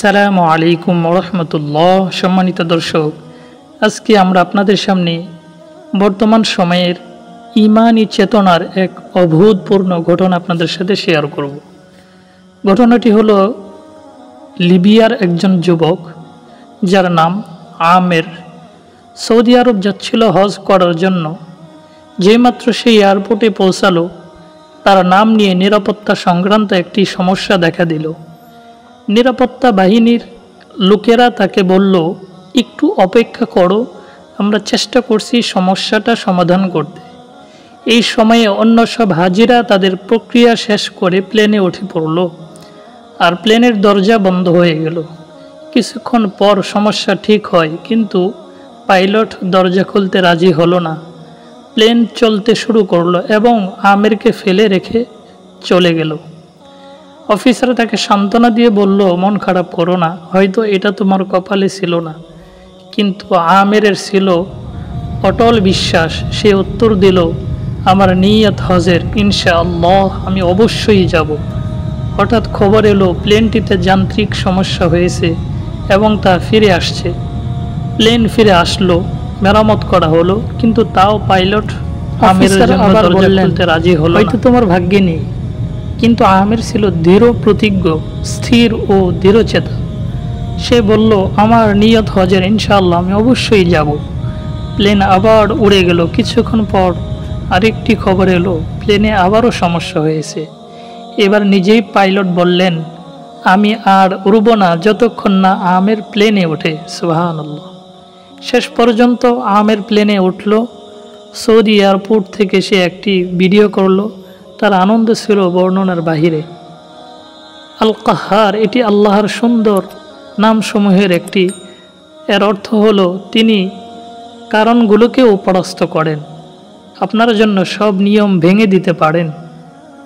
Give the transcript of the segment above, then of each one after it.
আসসালামু আলাইকুম রহমতুল্লাহ। সম্মানিত দর্শক, আজকে আমরা আপনাদের সামনে বর্তমান সময়ের ইমানি চেতনার এক অভূতপূর্ণ ঘটনা আপনাদের সাথে শেয়ার করব। ঘটনাটি হলো লিবিয়ার একজন যুবক যার নাম আমের সৌদি আরব যাচ্ছিল হজ করার জন্য। যেইমাত্র সেই এয়ারপোর্টে পৌঁছালো, তার নাম নিয়ে নিরাপত্তা সংক্রান্ত একটি সমস্যা দেখা দিল। নিরাপত্তা বাহিনীর লোকেরা তাকে বলল, একটু অপেক্ষা করো, আমরা চেষ্টা করছি সমস্যাটা সমাধান করতে। এই সময়ে অন্য সব হাজিরা তাদের প্রক্রিয়া শেষ করে প্লেনে উঠে পড়ল, আর প্লেনের দরজা বন্ধ হয়ে গেল। কিছুক্ষণ পর সমস্যা ঠিক হয়, কিন্তু পাইলট দরজা খুলতে রাজি হলো না। প্লেন চলতে শুরু করলো এবং আমেরকে ফেলে রেখে চলে গেল। অফিসার তাকে সান্ত্বনা দিয়ে বলল, মন খারাপ করো না, হয়তো এটা তোমার কপালে ছিল না। কিন্তু আমেরের ছিল অটল বিশ্বাস। সে উত্তর দিল, আমার নিয়ত হজের, ইনশাআল্লাহ আমি অবশ্যই যাব। হঠাৎ খবর এলো প্লেনটিতে যান্ত্রিক সমস্যা হয়েছে এবং তা ফিরে আসছে। প্লেন ফিরে আসলো, মেরামত করা হলো, কিন্তু তাও পাইলট আমেরের জন্য দরজা খুলতে রাজি হলো না। হয়তো তোমার ভাগ্যে নেই। কিন্তু আমের ছিল দৃঢ় প্রতিজ্ঞ, স্থির ও দৃঢ়চেতা। সে বলল, আমার নিয়ত হজের, ইনশাআল্লাহ আমি অবশ্যই যাব। প্লেন আবার উড়ে গেল। কিছুক্ষণ পর আরেকটি খবর এলো, প্লেনে আবারও সমস্যা হয়েছে। এবার নিজেই পাইলট বললেন, আমি আর উড়ব না যতক্ষণ না আমের প্লেনে ওঠে। সুবহানাল্লাহ। শেষ পর্যন্ত আমের প্লেনে উঠল। সৌদি এয়ারপোর্ট থেকে সে একটি ভিডিও করলো। তার আনন্দ ছিল বর্ণনার বাহিরে। আল কাহার, এটি আল্লাহর সুন্দর নামসমূহের একটি। এর অর্থ হলো তিনি কারণগুলোকেও পরাস্ত করেন। আপনার জন্য সব নিয়ম ভেঙে দিতে পারেন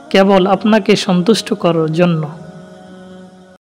কেবল আপনাকে সন্তুষ্ট করার জন্য।